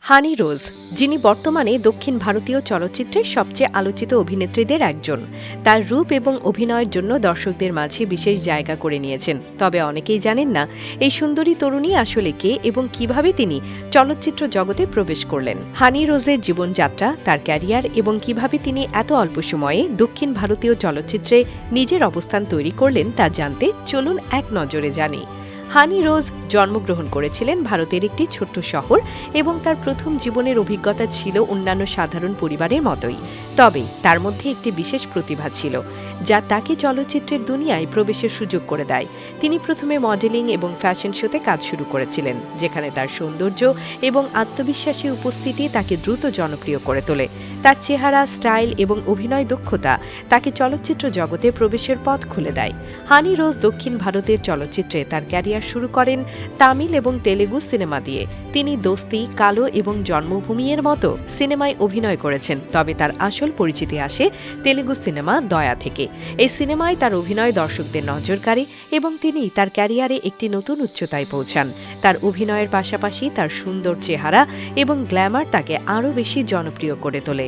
হানি রোজ, যিনি বর্তমানে দক্ষিণ ভারতীয় চলচ্চিত্রের সবচেয়ে আলোচিত অভিনেত্রীদের একজন। তার রূপ এবং অভিনয়ের জন্য দর্শকদের মাঝে বিশেষ জায়গা করে নিয়েছেন। তবে অনেকেই জানেন না এই সুন্দরী তরুণী আসলে কে এবং কিভাবে তিনি চলচ্চিত্র জগতে প্রবেশ করলেন। হানি রোজের জীবনযাত্রা, তার ক্যারিয়ার এবং কিভাবে তিনি এত অল্প সময়ে দক্ষিণ ভারতীয় চলচ্চিত্রে নিজের অবস্থান তৈরি করলেন তা জানতে চলুন এক নজরে জানি। হানি রোজ জন্মগ্রহণ করেছিলেন ভারতের একটি ছোট্ট শহর এবং তার প্রথম জীবনের অভিজ্ঞতা ছিল অন্যান্য সাধারণ পরিবারের মতোই। তবে তার মধ্যে একটি বিশেষ প্রতিভা ছিল যা তাকে চলচ্চিত্রের দুনিয়ায় প্রবেশের সুযোগ করে দেয়। তিনি প্রথমে মডেলিং এবং ফ্যাশন শোতে কাজ শুরু করেছিলেন, যেখানে তার সৌন্দর্য এবং আত্মবিশ্বাসী উপস্থিতি তাকে দ্রুত জনপ্রিয় করে তোলে। তার চেহারা, স্টাইল এবং অভিনয় দক্ষতা তাকে চলচ্চিত্র জগতে প্রবেশের পথ খুলে দেয়। হানি রোজ দক্ষিণ ভারতের চলচ্চিত্রে তার ক্যারিয়ার শুরু করেন তামিল এবং তেলেগু সিনেমা দিয়ে। তিনি দোস্তি, কালো এবং জন্মভূমির মতো সিনেমায় অভিনয় করেছেন, তবে তার আসল পরিচিতি আসে তেলেগু সিনেমা দয়া থেকে। এই সিনেমায় তার অভিনয় দর্শকদের নজর কাড়ে এবং তিনি তার ক্যারিয়ারে একটি নতুন উচ্চতায় পৌঁছান। তার অভিনয়ের পাশাপাশি তার সুন্দর চেহারা এবং গ্ল্যামার তাকে আরও বেশি জনপ্রিয় করে তোলে।